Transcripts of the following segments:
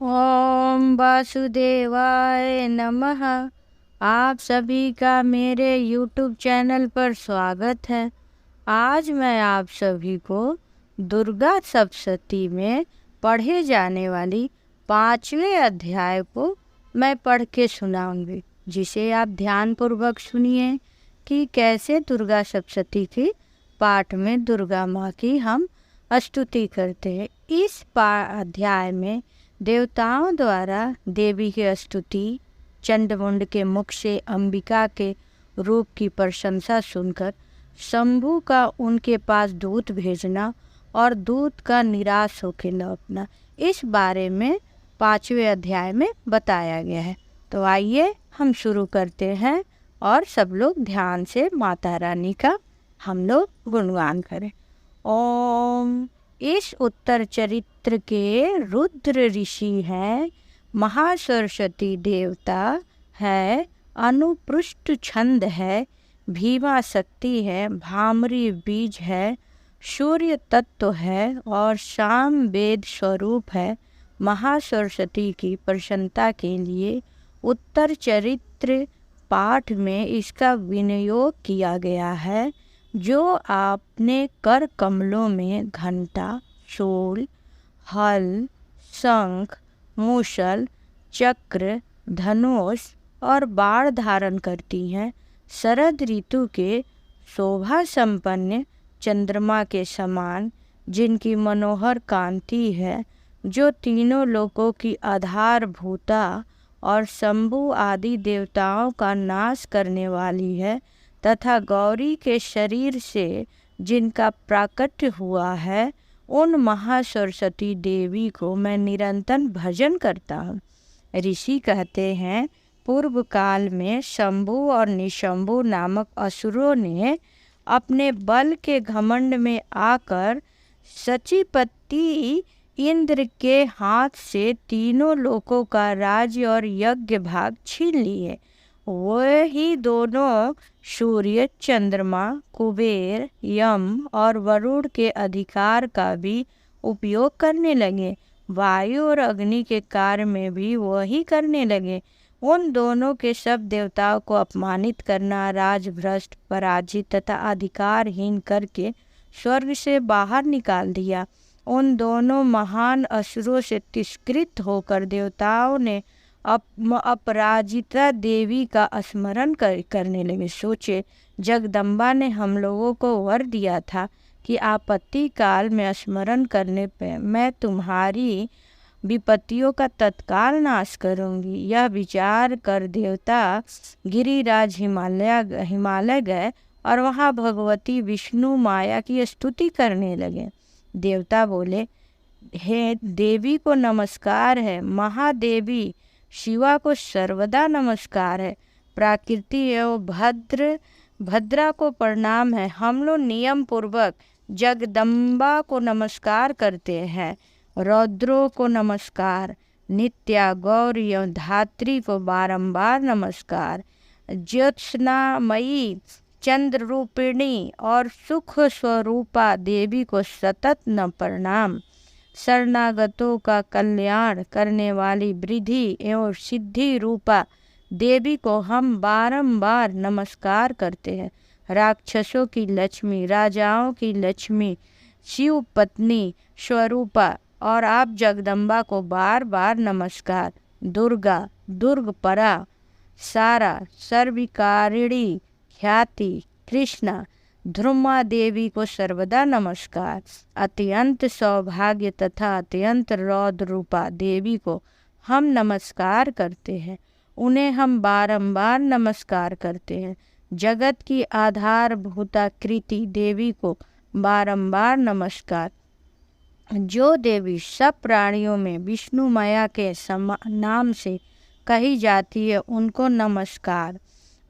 ओम वासुदेवाय नमः। आप सभी का मेरे YouTube चैनल पर स्वागत है। आज मैं आप सभी को दुर्गा सप्तशती में पढ़े जाने वाली 5वें अध्याय को मैं पढ़ के सुनाऊंगी, जिसे आप ध्यानपूर्वक सुनिए कि कैसे दुर्गा सप्तशती के पाठ में दुर्गा माँ की हम स्तुति करते हैं। इस अध्याय में देवताओं द्वारा देवी की स्तुति, चंडमुंड के मुख से अंबिका के रूप की प्रशंसा सुनकर शंभु का उनके पास दूत भेजना और दूत का निराश होकर लौटना, इस बारे में 5वें अध्याय में बताया गया है। तो आइए हम शुरू करते हैं और सब लोग ध्यान से माता रानी का हम लोग गुणगान करें। ओम। इस उत्तर चरित्र के रुद्र ऋषि हैं, महासरस्वती देवता है, अनुपृष्ठ छंद है, भीमा शक्ति है, भामरी बीज है, सूर्य तत्व है और शाम वेद स्वरूप है। महासरस्वती की प्रसन्नता के लिए उत्तर चरित्र पाठ में इसका विनियोग किया गया है, जो आपने कर कमलों में घंटा, शूल, हल, शंख, मूसल, चक्र, धनुष और बाण धारण करती हैं। शरद ऋतु के शोभा संपन्न चंद्रमा के समान, जिनकी मनोहर कांति है, जो तीनों लोकों की आधारभूता और शंभु आदि देवताओं का नाश करने वाली है, तथा गौरी के शरीर से जिनका प्राकट्य हुआ है, उन महासरस्वती देवी को मैं निरंतर भजन करता हूँ। ऋषि कहते हैं, पूर्व काल में शंभु और निशंभु नामक असुरों ने अपने बल के घमंड में आकर सचिपति इंद्र के हाथ से तीनों लोकों का राज्य और यज्ञ भाग छीन लिए। वही दोनों सूर्य, चंद्रमा, कुबेर, यम और वरुण के अधिकार का भी उपयोग करने लगे। वायु और अग्नि के कार्य में भी वही करने लगे। उन दोनों के सब देवताओं को अपमानित करना, राजभ्रष्ट, पराजित तथा अधिकारहीन करके स्वर्ग से बाहर निकाल दिया। उन दोनों महान असुरों से तिरस्कृत होकर देवताओं ने अपराजिता देवी का स्मरण करने लगे। सोचे, जगदम्बा ने हम लोगों को वर दिया था कि आपत्ति काल में स्मरण करने पर मैं तुम्हारी विपत्तियों का तत्काल नाश करूंगी। यह विचार कर देवता गिरिराज हिमालय गए और वहाँ भगवती विष्णु माया की स्तुति करने लगे। देवता बोले, हे देवी को नमस्कार है, महादेवी शिवा को सर्वदा नमस्कार है, प्रकृति एवं भद्रा को प्रणाम है। हम लोग नियम पूर्वक जगदम्बा को नमस्कार करते हैं, रौद्रों को नमस्कार, नित्या, गौरी एवं धात्री को बारंबार नमस्कार, ज्योत्सनामयी, चंद्र रूपिणी और सुख स्वरूपा देवी को सतत न प्रणाम, शरणागतों का कल्याण करने वाली वृद्धि एवं सिद्धि रूपा देवी को हम बारंबार नमस्कार करते हैं। राक्षसों की लक्ष्मी, राजाओं की लक्ष्मी, शिव पत्नी स्वरूपा और आप जगदम्बा को बार बार नमस्कार। दुर्गा, दुर्गपरा, सारा, सर्विकारिणी, ख्याति, कृष्णा, ध्रुमा देवी को सर्वदा नमस्कार। अत्यंत सौभाग्य तथा अत्यंत रौद्र रूपा देवी को हम नमस्कार करते हैं। उन्हें हम बारंबार नमस्कार करते हैं। जगत की आधारभूता कृति देवी को बारंबार नमस्कार। जो देवी सब प्राणियों में विष्णु माया के नाम से कही जाती है, उनको नमस्कार,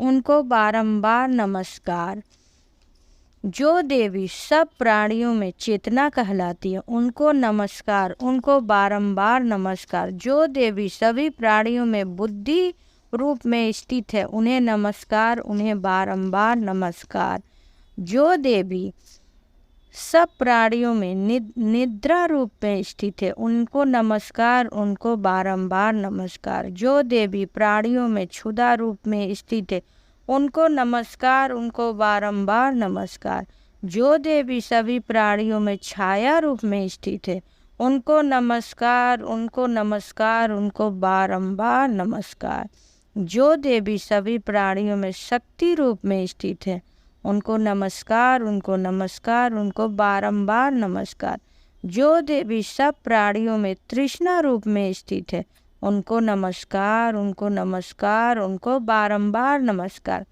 उनको बारंबार नमस्कार। जो देवी सब प्राणियों में चेतना कहलाती है, उनको नमस्कार, उनको बारंबार नमस्कार। जो देवी सभी प्राणियों में बुद्धि रूप में स्थित है, उन्हें नमस्कार, उन्हें बारंबार नमस्कार। जो देवी सब प्राणियों में निद्रा रूप में स्थित है, उनको नमस्कार, उनको बारंबार नमस्कार। जो देवी प्राणियों में क्षुधा रूप में स्थित है, उनको नमस्कार, उनको बारंबार नमस्कार। जो देवी सभी प्राणियों में छाया रूप में स्थित है, उनको नमस्कार, उनको नमस्कार, उनको बारंबार नमस्कार। जो देवी सभी प्राणियों में शक्ति रूप में स्थित है, उनको नमस्कार, उनको नमस्कार, उनको बारंबार नमस्कार। जो देवी सब प्राणियों में तृष्णा रूप में स्थित है, उनको नमस्कार, उनको नमस्कार, उनको बारंबार नमस्कार।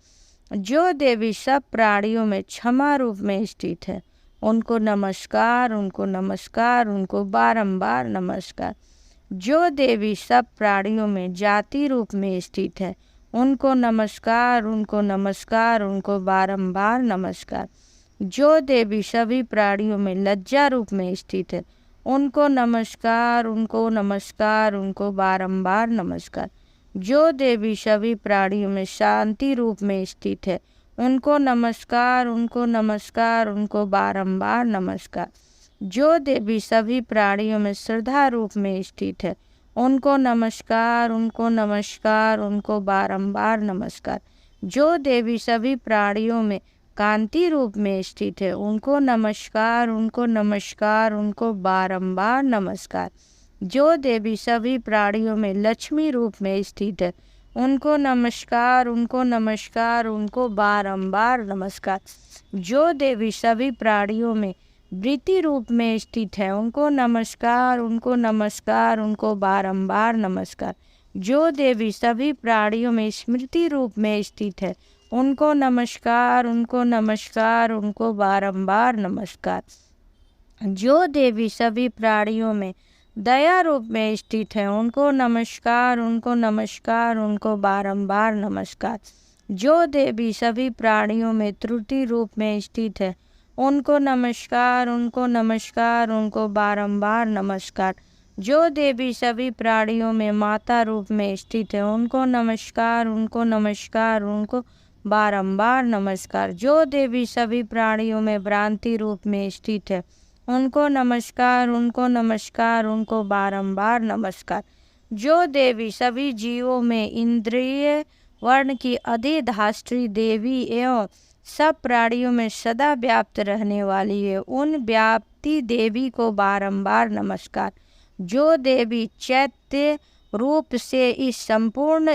जो देवी सब प्राणियों में क्षमा रूप में स्थित है, उनको नमस्कार, उनको नमस्कार, उनको बारंबार नमस्कार। जो देवी सब प्राणियों में जाति रूप में स्थित है, उनको नमस्कार, उनको नमस्कार, उनको बारंबार नमस्कार। जो देवी सभी प्राणियों में लज्जा रूप में स्थित है, उनको नमस्कार, उनको नमस्कार, उनको बारंबार नमस्कार। जो देवी सभी प्राणियों में शांति रूप में स्थित है, उनको नमस्कार, उनको नमस्कार, उनको बारंबार नमस्कार। जो देवी सभी प्राणियों में श्रद्धा रूप में स्थित है, उनको नमस्कार, उनको नमस्कार, उनको बारंबार नमस्कार। जो देवी सभी प्राणियों में कांति रूप में स्थित है, उनको नमस्कार, उनको नमस्कार, उनको बारंबार नमस्कार। जो देवी सभी प्राणियों में लक्ष्मी रूप में स्थित है, उनको नमस्कार, उनको नमस्कार, उनको बारंबार नमस्कार। जो देवी सभी प्राणियों में वृत्ति रूप में स्थित है, उनको नमस्कार, उनको नमस्कार, उनको बारंबार नमस्कार। जो देवी सभी प्राणियों में स्मृति रूप में स्थित है, उनको नमस्कार, उनको नमस्कार, उनको बारंबार नमस्कार। जो देवी सभी प्राणियों में दया रूप में स्थित है, उनको नमस्कार, उनको नमस्कार, उनको बारंबार नमस्कार। जो देवी सभी प्राणियों में त्रुटि रूप में स्थित है, उनको नमस्कार, उनको नमस्कार, उनको बारंबार नमस्कार। जो देवी सभी प्राणियों में माता रूप में स्थित है, उनको नमस्कार, उनको नमस्कार, उनको बारंबार नमस्कार। जो देवी सभी प्राणियों में भ्रांति रूप में स्थित है, उनको नमस्कार, उनको नमस्कार, उनको बारंबार नमस्कार। जो देवी सभी जीवों में इंद्रिय वर्ण की अधिष्ठात्री देवी एवं सब प्राणियों में सदा व्याप्त रहने वाली है, उन व्याप्ति देवी को बारंबार नमस्कार। जो देवी चैत्य रूप से इस संपूर्ण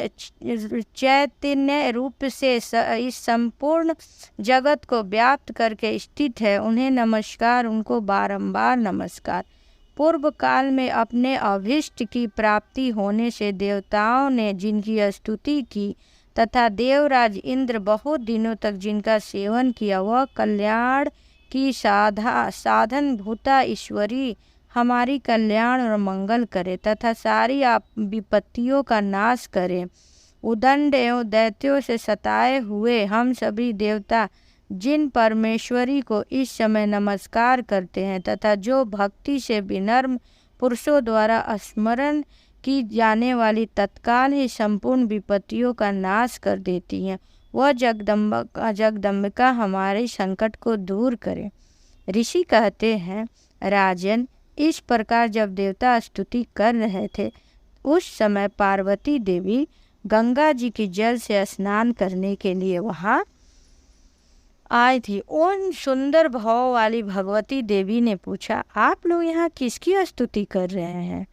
चैतन्य रूप से इस संपूर्ण जगत को व्याप्त करके स्थित है, उन्हें नमस्कार, उनको बारंबार नमस्कार। पूर्व काल में अपने अभीष्ट की प्राप्ति होने से देवताओं ने जिनकी स्तुति की तथा देवराज इंद्र बहुत दिनों तक जिनका सेवन किया, वह कल्याण की साधन भूता ईश्वरी हमारी कल्याण और मंगल करे तथा सारी विपत्तियों का नाश करे। उदंड एवं दैत्यों से सताए हुए हम सभी देवता जिन परमेश्वरी को इस समय नमस्कार करते हैं तथा जो भक्ति से विनम्र पुरुषों द्वारा स्मरण की जाने वाली तत्काल ही संपूर्ण विपत्तियों का नाश कर देती हैं, वह जगदम्बिका हमारे संकट को दूर करे। ऋषि कहते हैं, राजन, इस प्रकार जब देवता स्तुति कर रहे थे, उस समय पार्वती देवी गंगा जी की जल से स्नान करने के लिए वहाँ आई थी। उन सुंदर भाव वाली भगवती देवी ने पूछा, आप लोग यहाँ किसकी स्तुति कर रहे हैं?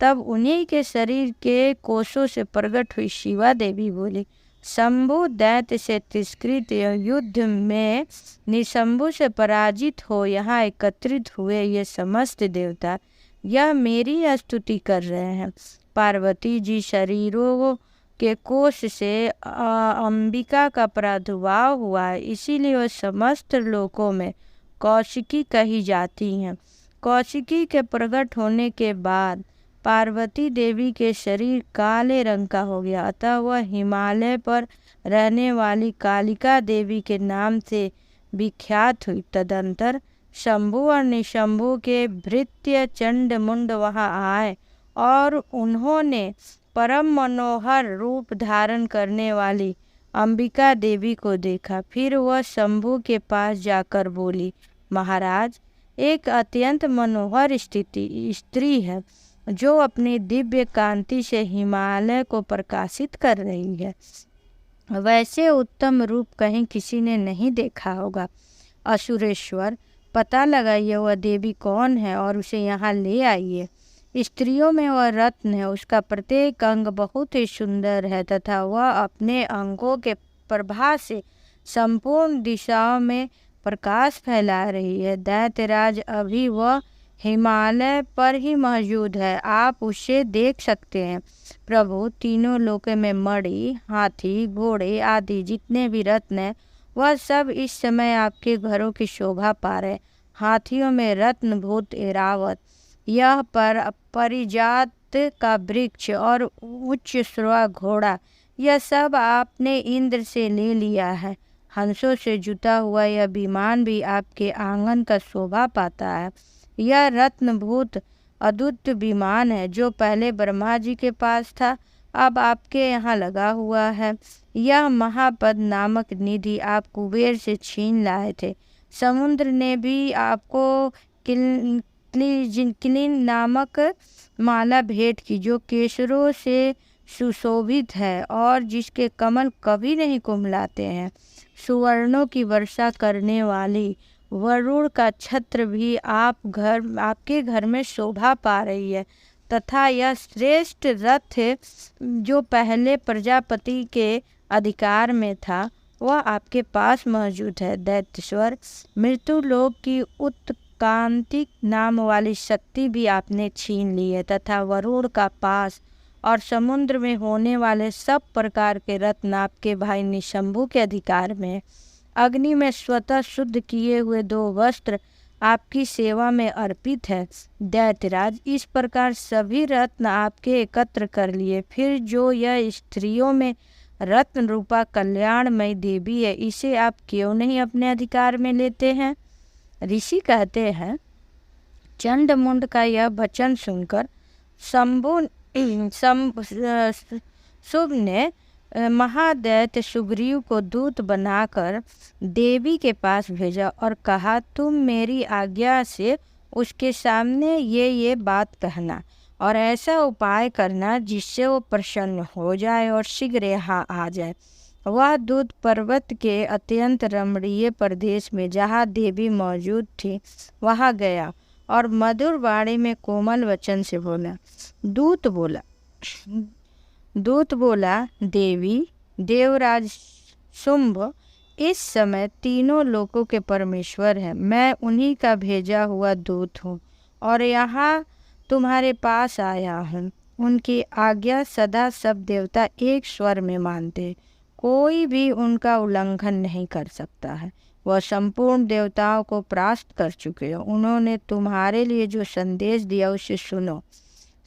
तब उन्हीं के शरीर के कोषों से प्रकट हुई शिवा देवी बोली, शंभु दैत्य से तिरस्कृत युद्ध में निशंभु से पराजित हो यहाँ एकत्रित हुए ये समस्त देवता यह मेरी स्तुति कर रहे हैं। पार्वती जी शरीरों के कोष से अंबिका का प्रादुर्भाव हुआ है, इसीलिए वह समस्त लोकों में कौशिकी कही जाती हैं। कौशिकी के प्रकट होने के बाद पार्वती देवी के शरीर काले रंग का हो गया, अतः वह हिमालय पर रहने वाली कालिका देवी के नाम से विख्यात हुई। तदंतर शंभु और निशंभु के भृत्य चंड मुंड वहाँ आए और उन्होंने परम मनोहर रूप धारण करने वाली अंबिका देवी को देखा। फिर वह शंभु के पास जाकर बोली, महाराज, एक अत्यंत मनोहर स्त्री है जो अपनी दिव्य कांति से हिमालय को प्रकाशित कर रही है। वैसे उत्तम रूप कहीं किसी ने नहीं देखा होगा। असुरेश्वर, पता लगाइए वह देवी कौन है और उसे यहाँ ले आइए। स्त्रियों में वह रत्न है, उसका प्रत्येक अंग बहुत ही सुंदर है तथा वह अपने अंगों के प्रभा से संपूर्ण दिशाओं में प्रकाश फैला रही है। दैत्यराज, अभी वह हिमालय पर ही मौजूद है, आप उसे देख सकते हैं। प्रभु, तीनों लोकों में मणि, हाथी, घोड़े आदि जितने भी रत्न हैं वह सब इस समय आपके घरों की शोभा पा रहे। हाथियों में रत्नभूत ऐरावत, यह परिजात का वृक्ष और उच्च श्रवा घोड़ा, यह सब आपने इंद्र से ले लिया है। हंसों से जुता हुआ यह विमान भी आपके आंगन का शोभा पाता है। यह रत्नभूत अद्भुत विमान है जो पहले ब्रह्मा जी के पास था, अब आपके यहाँ लगा हुआ है। यह महापद नामक निधि आप कुबेर से छीन लाए थे। समुद्र ने भी आपको किलिन नामक माला भेंट की जो केसरों से सुशोभित है और जिसके कमल कभी नहीं कुम्हलाते हैं। सुवर्णों की वर्षा करने वाली वरुण का छत्र भी आपके घर में शोभा पा रही है तथा यह श्रेष्ठ रथ जो पहले प्रजापति के अधिकार में था वह आपके पास मौजूद है। दैत्येश्वर, मृत्यु लोक की उत्कांतिक नाम वाली शक्ति भी आपने छीन ली है तथा वरुण का पास और समुद्र में होने वाले सब प्रकार के रत्न आपके भाई निशंभु के अधिकार में है। अग्नि में स्वतः शुद्ध किए हुए 2 वस्त्र आपकी सेवा में अर्पित है। दैत्यराज, इस प्रकार सभी रत्न आपके एकत्र कर लिए, फिर जो यह स्त्रियों में रत्न रूपा कल्याणमय देवी है, इसे आप क्यों नहीं अपने अधिकार में लेते हैं? ऋषि कहते हैं, चंडमुंड का यह वचन सुनकर शुभ ने महादैत्य सुग्रीव को दूत बनाकर देवी के पास भेजा और कहा, तुम मेरी आज्ञा से उसके सामने ये बात कहना और ऐसा उपाय करना जिससे वो प्रसन्न हो जाए और शीघ्र यहाँ आ जाए। वह दूत पर्वत के अत्यंत रमणीय प्रदेश में जहाँ देवी मौजूद थी वहाँ गया और मधुर वाणी में कोमल वचन से बोला। दूत बोला, देवी, देवराज शुंभ इस समय तीनों लोकों के परमेश्वर हैं। मैं उन्हीं का भेजा हुआ दूत हूँ और यहाँ तुम्हारे पास आया हूँ। उनकी आज्ञा सदा सब देवता एक स्वर में मानते, कोई भी उनका उल्लंघन नहीं कर सकता है। वह संपूर्ण देवताओं को परास्त कर चुके हैं। उन्होंने तुम्हारे लिए जो संदेश दिया उसे सुनो।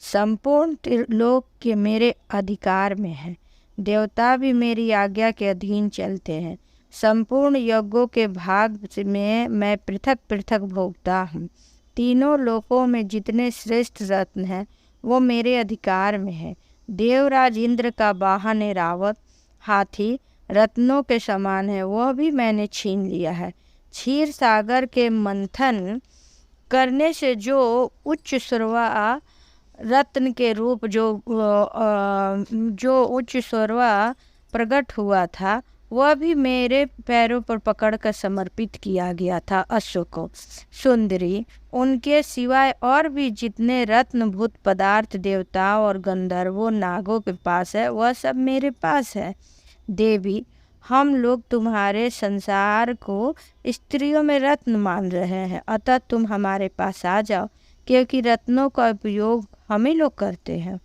संपूर्ण लोक के मेरे अधिकार में है, देवता भी मेरी आज्ञा के अधीन चलते हैं। संपूर्ण यज्ञों के भाग में मैं पृथक पृथक भोगता हूँ। तीनों लोकों में जितने श्रेष्ठ रत्न हैं वो मेरे अधिकार में है। देवराज इंद्र का वाहन ऐरावत हाथी रत्नों के समान है, वह भी मैंने छीन लिया है। क्षीर सागर के मंथन करने से जो उच्च श्रवा रत्न के रूप जो उच्च श्रवा प्रकट हुआ था वह भी मेरे पैरों पर पकड़कर समर्पित किया गया था। अश्व को सुंदरी, उनके सिवाय और भी जितने रत्नभूत पदार्थ देवताओं और गंधर्वों नागों के पास है वह सब मेरे पास है। देवी, हम लोग तुम्हारे संसार को स्त्रियों में रत्न मान रहे हैं, अतः तुम हमारे पास आ जाओ क्योंकि रत्नों का उपयोग हम ही लोग करते हैं।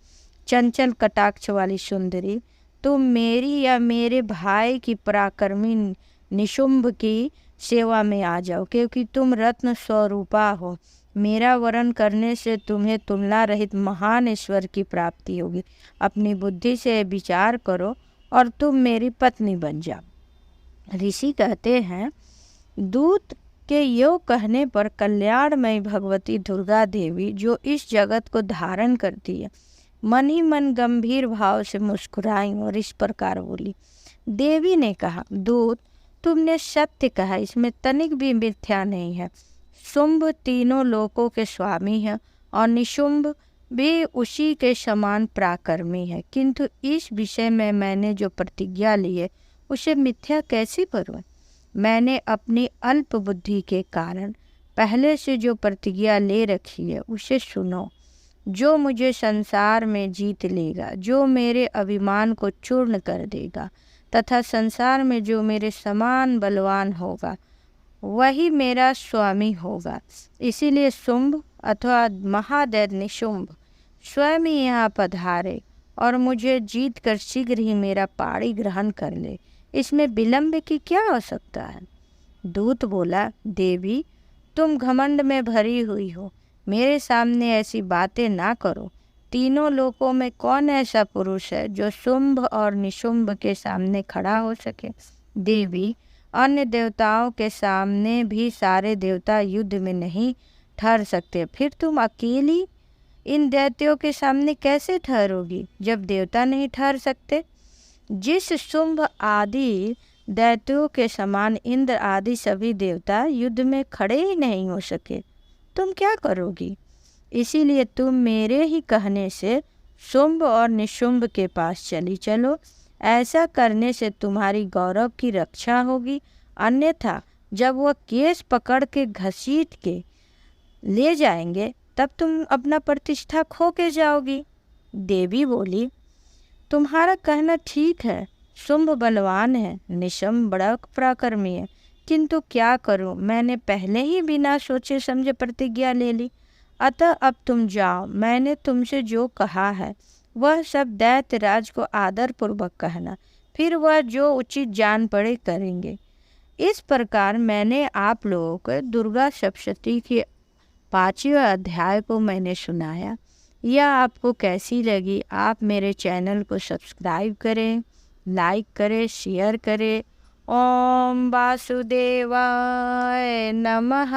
चंचल कटाक्ष वाली सुंदरी, तुम मेरी या मेरे भाई की पराक्रमी निशुंभ की सेवा में आ जाओ क्योंकि तुम रत्न स्वरूपा हो। मेरा वरण करने से तुम्हें तुलना रहित महान ईश्वर की प्राप्ति होगी। अपनी बुद्धि से विचार करो और तुम मेरी पत्नी बन जाओ। ऋषि कहते हैं, दूत के यो कहने पर कल्याणमयी भगवती दुर्गा देवी जो इस जगत को धारण करती है मन ही मन गंभीर भाव से मुस्कुराई और इस प्रकार बोली। देवी ने कहा, दूत, तुमने सत्य कहा, इसमें तनिक भी मिथ्या नहीं है। शुंभ तीनों लोकों के स्वामी है और निशुंभ भी उसी के समान पराक्रमी है, किंतु इस विषय में मैंने जो प्रतिज्ञा ली है उसे मिथ्या कैसे करूं? मैंने अपनी अल्प बुद्धि के कारण पहले से जो प्रतिज्ञा ले रखी है उसे सुनो। जो मुझे संसार में जीत लेगा, जो मेरे अभिमान को चूर्ण कर देगा तथा संसार में जो मेरे समान बलवान होगा वही मेरा स्वामी होगा। इसीलिए शुंभ अथवा महादैत्य निशुंभ स्वयं ही यहाँ पधारे और मुझे जीत कर शीघ्र ही मेरा पाणी ग्रहण कर ले। इसमें विलंब की क्या आवश्यकता है? दूत बोला, देवी तुम घमंड में भरी हुई हो, मेरे सामने ऐसी बातें ना करो। तीनों लोकों में कौन ऐसा पुरुष है जो शुंभ और निशुंभ के सामने खड़ा हो सके? देवी अन्य देवताओं के सामने भी सारे देवता युद्ध में नहीं ठहर सकते, फिर तुम अकेली इन दैत्यों के सामने कैसे ठहरोगी जब देवता नहीं ठहर सकते? जिस शुंभ आदि दैत्यों के समान इंद्र आदि सभी देवता युद्ध में खड़े ही नहीं हो सके, तुम क्या करोगी? इसीलिए तुम मेरे ही कहने से शुंभ और निशुंभ के पास चली चलो। ऐसा करने से तुम्हारी गौरव की रक्षा होगी, अन्यथा जब वह केस पकड़ के घसीट के ले जाएंगे तब तुम अपना प्रतिष्ठा खो के जाओगी। देवी बोली, तुम्हारा कहना ठीक है, शुंभ बलवान है, निशुंभ बड़ा पराक्रमी है, किंतु क्या करूं, मैंने पहले ही बिना सोचे समझे प्रतिज्ञा ले ली। अतः अब तुम जाओ, मैंने तुमसे जो कहा है वह सब दैत्यराज को आदर पूर्वक कहना, फिर वह जो उचित जान पड़े करेंगे। इस प्रकार मैंने आप लोगों को दुर्गा सप्तशती के 5वें अध्याय को मैंने सुनाया। यह आपको कैसी लगी? आप मेरे चैनल को सब्सक्राइब करें, लाइक करें, शेयर करें। ओम वासुदेवाय नमः।